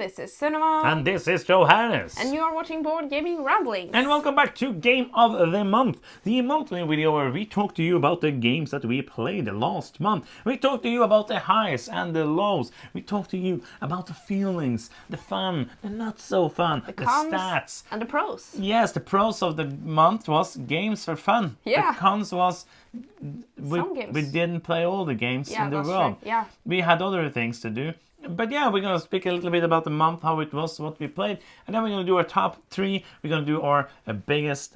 this is Cinema. And this is Johannes. And you are watching Board Gaming Ramblings. And welcome back to Game of the Month, the monthly video where we talk to you about the games that we played last month. We talk to you about the highs and the lows. We talk to you about the feelings, the fun, the not so fun, the cons stats. And the pros. Yes, the pros of the month was games for fun. Yeah. The cons was Some games. we didn't play all the games in the world. True. Yeah. We had other things to do. But yeah, we're going to speak a little bit about the month, how it was, what we played. And then we're going to do our top three. We're going to do our biggest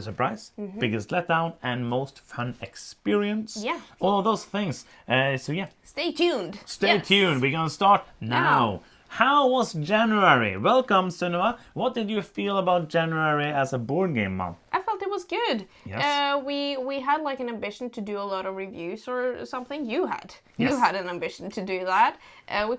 surprise, biggest letdown, and most fun experience. Yeah. All of those things. So yeah. Stay tuned. Stay tuned. We're going to start now. How was January? Welcome, Sunniva. What did you feel about January as a board game month? I felt it was good. Yes. We had like an ambition to do a lot of reviews or something. You had. Yes. You had an ambition to do that. We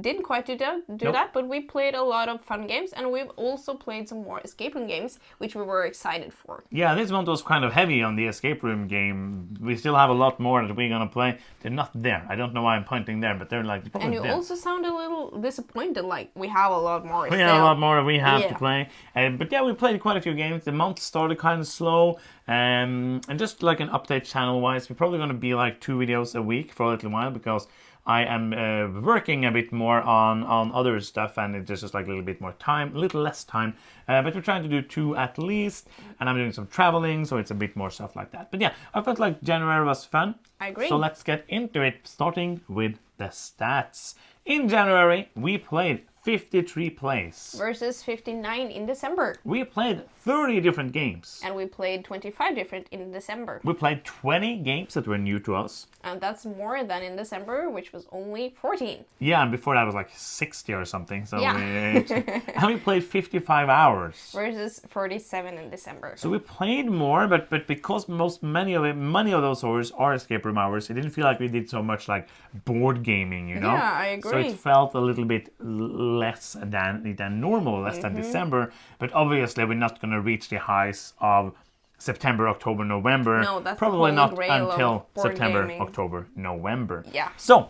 didn't quite do that, but we played a lot of fun games, and we've also played some more escape room games, which we were excited for. Yeah, this month was kind of heavy on the escape room game. We still have a lot more that we're going to play. They're not there. I don't know why I'm pointing there, but they're like probably And you there. also sound a little disappointed, like we have a lot more. We have a lot more we have to play. But yeah, we played quite a few games. The month started kind of slow. And just like an update channel-wise, we're probably going to be like 2 videos a week for a little while because I am working a bit more on other stuff, and it's just like a little bit more time, a little less time. But we're trying to do 2 at least, and I'm doing some traveling, so it's a bit more stuff like that. But yeah, I felt like January was fun. I agree. So let's get into it, starting with the stats. In January, we played 53 plays. Versus 59 in December. We played 30 different games. And we played 25 different in December. We played 20 games that were new to us. And that's more than in December, which was only 14. Yeah, and before that was like 60 or something. So Yeah. and we played 55 hours. Versus 47 in December. So we played more, but because many of those hours are escape room hours, it didn't feel like we did so much like board gaming, you know? Yeah, I agree. So it felt a little bit less than normal, less than December. But obviously we're not going to reach the highs of September, October, November. No, that's probably the not holy grail until of board September, gaming. October, November. Yeah. So,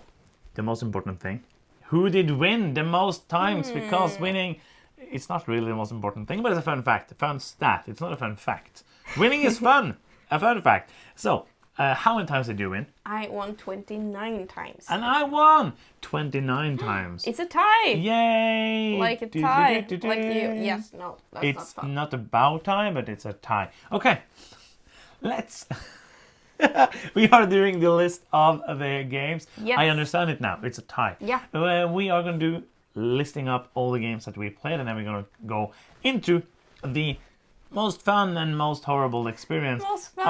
the most important thing, who did win the most times? Because winning, it's not really the most important thing, but it's a fun fact, a fun stat. It's not a fun fact. Winning is fun, a fun fact. So, how many times did you win? I won 29 times. And I won 29 times. It's a tie! Yay! Like a tie. Like you. Yes, no, that's It's not fun. not about time, but it's a tie. Okay, let's... We are doing the list of the games. Yes. I understand it now. It's a tie. Yeah. We are going to do listing up all the games that we played, and then we're going to go into the most fun and most horrible experience. Most fun.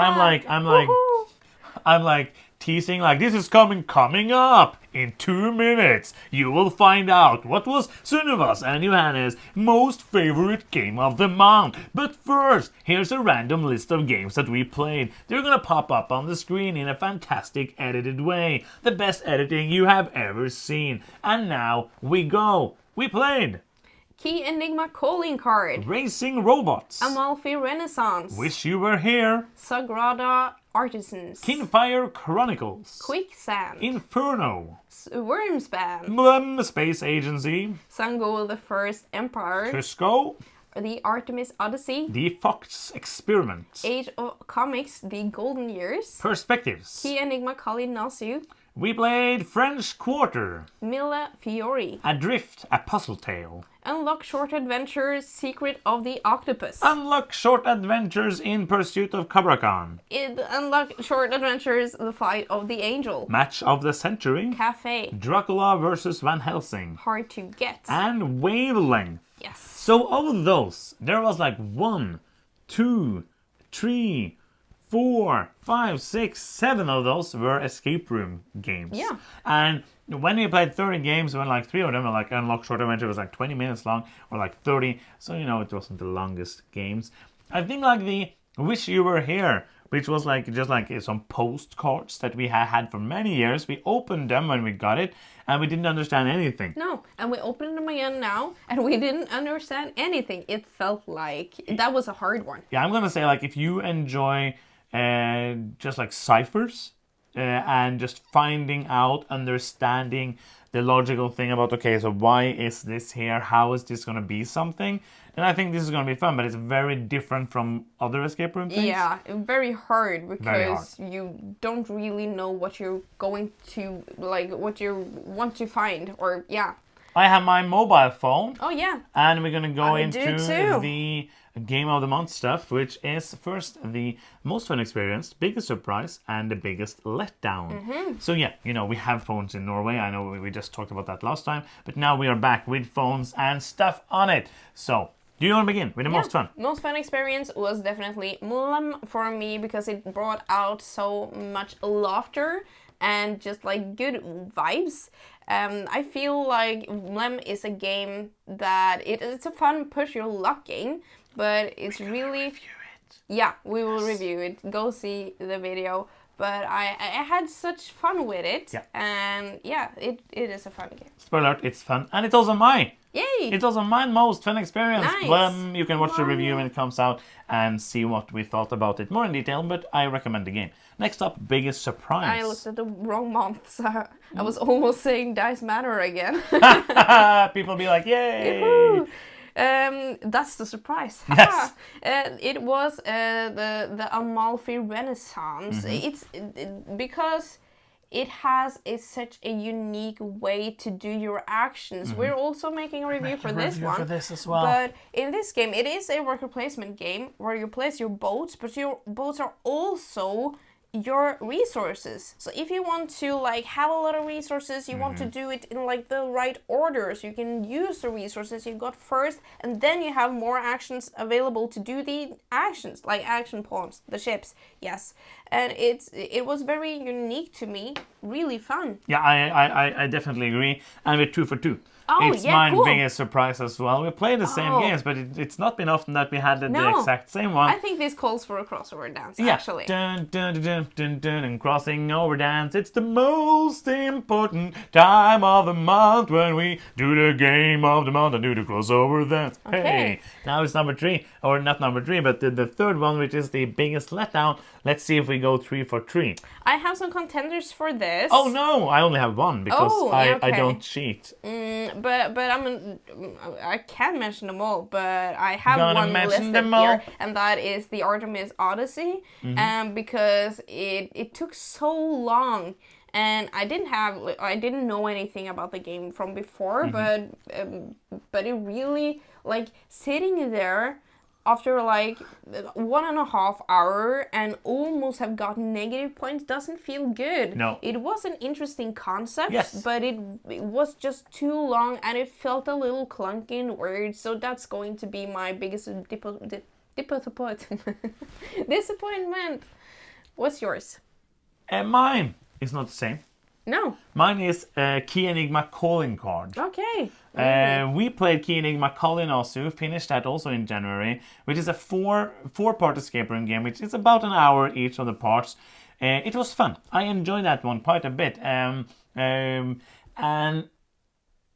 I'm like teasing, like, this is coming up in 2 minutes. You will find out what was Sunniva's and Johannes' most favorite game of the month. But first, here's a random list of games that we played. They're gonna pop up on the screen in a fantastic edited way. The best editing you have ever seen. And now we go. We played Key Enigma Calling Card. Racing Robots, Amalfi Renaissance. Wish You Were Here, Sagrada Artisans. Kinfire Chronicles, Quicksand. Inferno, Wormspan. Space Agency, Sango the First Empire. Cusco, The Artemis Odyssey. The Fox Experiment, Age of Comics, The Golden Years. Perspectives. Key Enigma Kali Nasu. We played French Quarter, Mille Fiori. Adrift, A Puzzle Tale, Unlock Short Adventures, Secret of the Octopus. Unlock Short Adventures in Pursuit of Cobra Khan, Unlock Short Adventures, The Fight of the Angel. Match of the Century, Cafe. Dracula vs. Van Helsing, Hard to Get. and Wavelength. Yes. So of those, there was like 1, 2, 3, 4, 5, 6, 7 of those were escape room games. Yeah. And when we played 30 games, when like 3 of them were like Unlock Short Adventure was like 20 minutes long, or like 30. So, you know, it wasn't the longest games. I think like the Wish You Were Here, which was like just like some postcards that we had for many years. We opened them when we got it, and we didn't understand anything. No, and we opened them again now, and we didn't understand anything. It felt like that was a hard one. Yeah, I'm gonna say like if you enjoy just like ciphers and just finding out, understanding the logical thing about, okay, so why is this here? How is this going to be something? And I think this is going to be fun, but it's very different from other escape room things. Yeah, very hard because Very hard. you don't really know what you're going to, like, what you want to find, or yeah. I have my mobile phone. Oh yeah. And we're going to go I into do too. the Game of the Month stuff, which is first the most fun experience, biggest surprise, and the biggest letdown. So yeah, you know, we have phones in Norway. I know we just talked about that last time, but now we are back with phones and stuff on it. So, do you want to begin with the most fun? Most fun experience was definitely Mulam for me because it brought out so much laughter and just like good vibes. I feel like Lem is a game that it's a fun push your luck game, but it's really Review it. yeah, we will review it. Go see the video. But I had such fun with it, Yeah. and yeah, it is a fun game. Spoiler alert, it's fun, and it's also mine. Yay! It's also my most fun experience. Nice. You can watch the review when it comes out and see what we thought about it more in detail, but I recommend the game. Next up, biggest surprise. I looked at the wrong month, so I was almost saying Dice Matter again. People be like, yay! Woohoo! That's the surprise. Yes. It was the Amalfi Renaissance. It's because it has such a unique way to do your actions. We're also making a review for this one. For this as well. But in this game, it is a worker placement game where you place your boats, but your boats are also your resources. So if you want to like have a lot of resources, you want to do it in like the right order, so you can use the resources you got first, and then you have more actions available to do the actions, like action points, the ships. Yes, and it was very unique to me, really fun. Yeah, I definitely agree. And we're 2 for 2. Oh, it's yeah, my cool. biggest surprise as well. We play the same games, but it's not been often that we had the exact same one. I think this calls for a crossover dance, Yeah. actually. Dun, dun, dun, dun, dun, dun, and crossing over dance. It's the most important time of the month when we do the game of the month and do the crossover dance. Okay. Hey, now it's number 3, or not number 3, but the third one, which is the biggest letdown. Let's see if we go 3 for 3. I have some contenders for this. Oh no, I only have one because I okay. don't cheat. But I can't mention them all, but I have Gonna one mention listed them all? here, and that is the Artemis Odyssey, because it took so long, and I didn't know anything about the game from before, but it really, like, sitting there after like 1.5 hours and almost have gotten negative points doesn't feel good. No. It was an interesting concept, Yes. but it was just too long and it felt a little clunky in words, so that's going to be my biggest disappointment. What's yours? And mine is not the same. No. Mine is Key Enigma calling card. Okay. We played Key Enigma Calling also, finished that also in January, which is a four-part escape room game, which is about an hour each of the parts. It was fun. I enjoyed that one quite a bit. And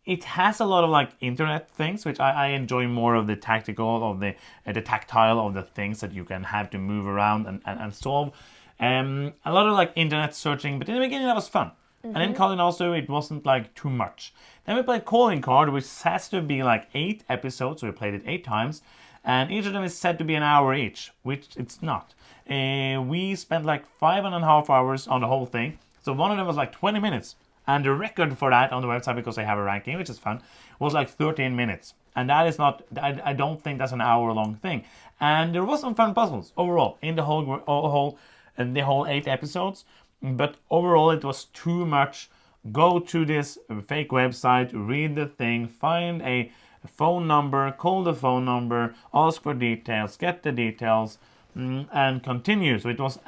it has a lot of like internet things, which I enjoy more of the tactical, of the tactile of the things that you can have to move around and solve. A lot of like internet searching, but in the beginning that was fun. And in Calling also, it wasn't like too much. Then we played Calling Card, which has to be like 8 episodes, so we played it 8 times. And each of them is said to be an hour each, which it's not. We spent like 5.5 hours on the whole thing. So one of them was like 20 minutes. And the record for that on the website, because I have a ranking, which is fun, was like 13 minutes. And that is not, I don't think that's an hour-long thing. And there was some fun puzzles overall in the whole 8 episodes. But overall, it was too much. Go to this fake website, read the thing, find a phone number, call the phone number, ask for details, get the details, and continue. So it was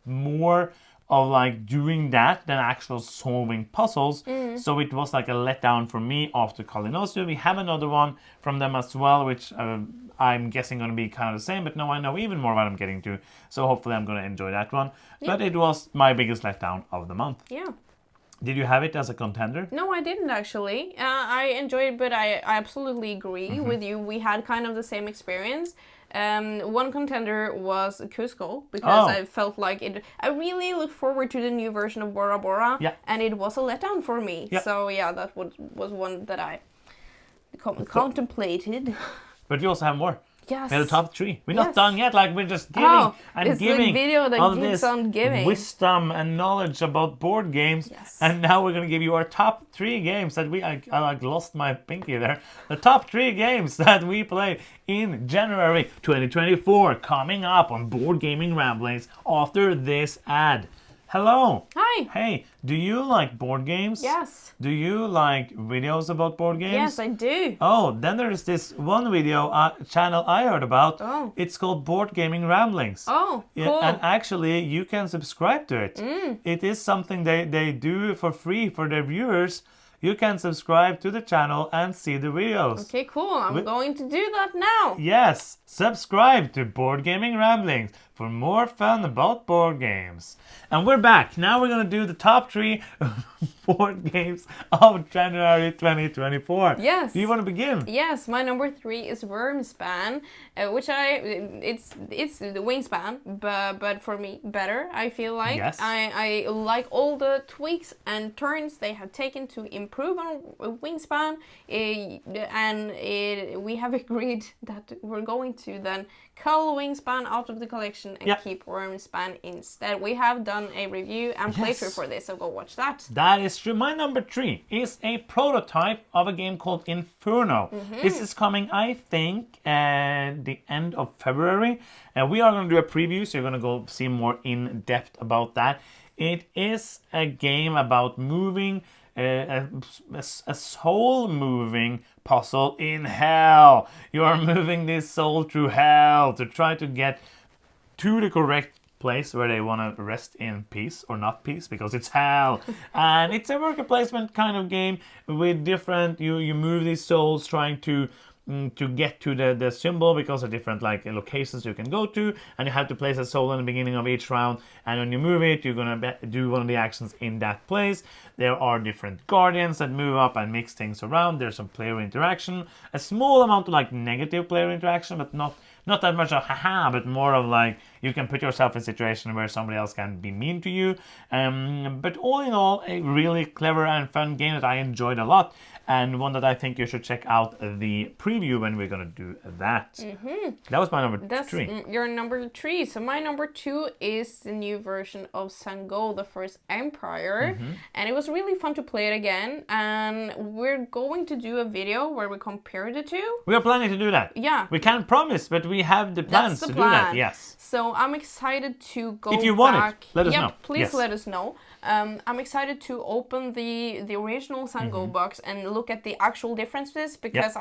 more of like doing that than actual solving puzzles. So it was like a letdown for me after Kalinosu. We have another one from them as well, which I'm guessing going to be kind of the same, but now I know even more what I'm getting to. So hopefully I'm going to enjoy that one. Yeah. But it was my biggest letdown of the month. Yeah. Did you have it as a contender? No, I didn't actually. I enjoyed it, but I absolutely agree with you. We had kind of the same experience. One contender was Cusco because Oh. I felt like it. I really looked forward to the new version of Bora Bora, Yeah. and it was a letdown for me. Yeah. So yeah, that was one that I contemplated. But we also have more. Yes. We have the top 3. We're not Yes. done yet. Like, we're just giving Oh, and it's the giving video that all keeps this on giving. wisdom and knowledge about board games. Yes. And now we're gonna give you our top 3 games that I like lost my pinky there. The top 3 games that we played in January 2024, coming up on Board Gaming Ramblings after this ad. Hello. Hi. Hey, do you like board games? Yes. Do you like videos about board games? Yes, I do. Oh, then there's this one video channel I heard about. Oh. It's called Board Gaming Ramblings. Oh, Yeah, cool. and actually, you can subscribe to it. It is something they do for free for their viewers. You can subscribe to the channel and see the videos. Okay, cool. I'm going to do that now. Yes, subscribe to Board Gaming Ramblings for more fun about board games. And we're back. Now we're going to do the top 3 board games of January 2024. Yes. Do you want to begin? Yes, my number 3 is Wormspan, which it's the Wingspan, but for me better. I feel like Yes. I like all the tweaks and turns they have taken to improve on Wingspan, we have agreed that we're going to then cull Wingspan out of the collection and Yeah. keep Wormspan instead. We have done a review and playthrough for this, so go watch that. That is true. My number 3 is a prototype of a game called Inferno. This is coming, I think, at the end of February. We are going to do a preview, so you're going to go see more in depth about that. It is a game about moving, a soul moving puzzle in hell. You are moving this soul through hell to try to get to the correct place where they want to rest in peace or not peace, because it's hell. And it's a worker placement kind of game with different, you move these souls trying to get to the symbol, because of different locations you can go to, and you have to place a soul in the beginning of each round, and when you move it, you're gonna do one of the actions in that place. There are different guardians that move up and mix things around. There's some player interaction, a small amount of negative player interaction, but not that much of haha, but more of you can put yourself in a situation where somebody else can be mean to you. But all in all, a really clever and fun game that I enjoyed a lot, and one that I think you should check out the preview when we're going to do that. That was my number 3. That's your number 3. So my number 2 is the new version of Sango, the First Empire. And it was really fun to play it again. And we're going to do a video where we compare the two. We are planning to do that. Yeah. We can't promise, but we have the plans That's the to do that. plan. Yes. So I'm excited to go If you want it, back. let us know. Please Yes. let us know. I'm excited to open the original Sango box and look at the actual differences, because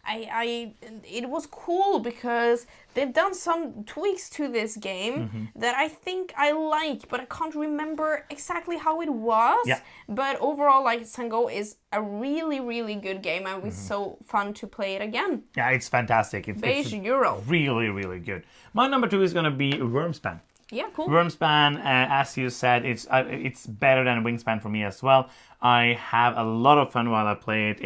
it was cool because they've done some tweaks to this game that I think I like, but I can't remember exactly how it was. Yeah. But overall, Sango is a really, really good game, and it's so fun to play it again. Yeah, it's fantastic. It's Beige Euro. really, really good. My number 2 is going to be Wormspan. Yeah, cool. Wormspan, as you said, it's better than Wingspan for me as well. I have a lot of fun while I play it.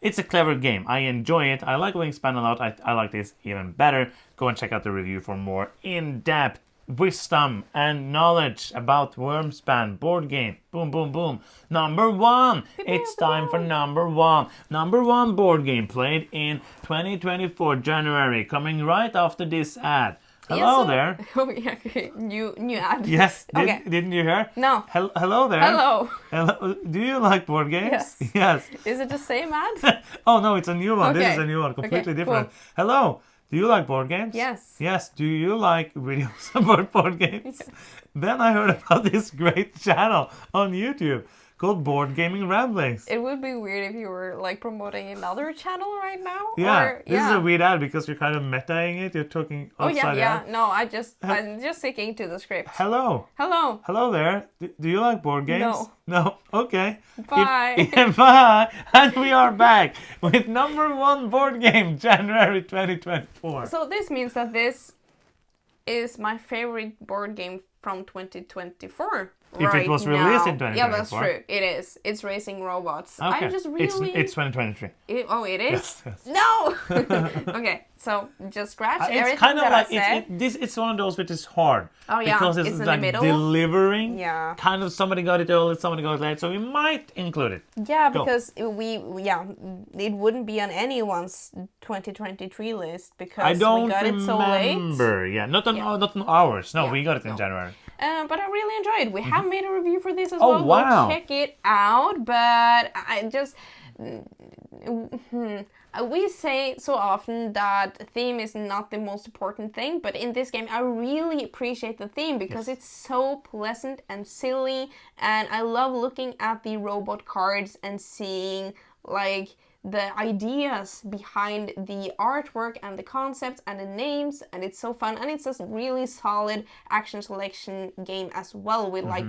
It's a clever game. I enjoy it. I like Wingspan a lot. I like this even better. Go and check out the review for more in-depth wisdom and knowledge about Wormspan board game. Boom, boom, boom. Number 1. It's time for number 1. Number 1 board game played in 2024 January, coming right after this ad. Hello there. Oh, yeah, okay. New ad. Yes. Okay. Didn't you hear? No. Hello there. Hello. Hello. Do you like board games? Yes. Yes. Is it the same ad? Oh no, it's a new one. This Okay. is a new one, completely Okay, different. cool. Hello. Do you like board games? Yes. Yes. Do you like videos about board games? Yes. Then I heard about this great channel on YouTube called Board Gaming Ramblings. It would be weird if you were promoting another channel right now. Yeah, Or, this is a weird ad because you're kind of metaing it. You're talking Oh yeah, upside yeah. down. No, I'm just sticking to the script. Hello. Hello. Hello there. Do you like board games? No. No? Okay. Bye. Bye. And we are back with number 1 board game, January 2024. So this means that this is my favorite board game from 2024. if right it was released now. in 2024. Yeah, that's true. It is. It's racing robots. Okay. I'm just really. It's 2023. It is. Yes. No. Okay, so just scratch everything It's kind of that like I said. it's one of those which is hard. Oh, yeah, Because it's it's in like the middle. delivering. Yeah. Kind of somebody got it early, somebody got it late, so we might include it. Yeah, Go. because it wouldn't be on anyone's 2023 list because I don't we got it so late. remember. Yeah, not on ours. No, Yeah, we got it in no. January. But I really enjoyed it. We have made a review for this as Oh, well. wow. Go check it out. But I just we say so often that theme is not the most important thing, but in this game I really appreciate the theme because it's so pleasant and silly, and I love looking at the robot cards and seeing like the ideas behind the artwork and the concepts and the names, and it's so fun, and it's a really solid action selection game as well, with like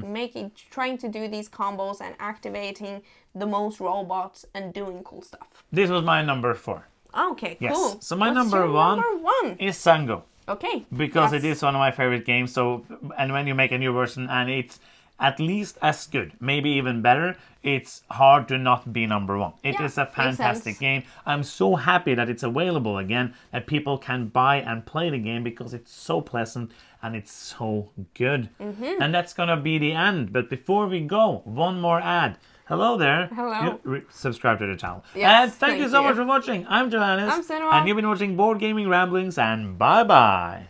trying to do these combos and activating the most robots and doing cool stuff. This was my number 4. Okay, Yes. cool. So my What's number your one number one? is Sango. Okay. Because yes. it is one of my favorite games. So, and when you make a new version and it's at least as good, maybe even better, it's hard to not be number 1. It is a fantastic game. I'm so happy that it's available again, that people can buy and play the game because it's so pleasant and it's so good. And that's gonna be the end. But before we go, one more ad. Hello there. Hello. Subscribe to the channel. Yes, and thank you so much for watching. I'm Johannes. I'm Cinema. And you've been watching Board Gaming Ramblings, and bye-bye.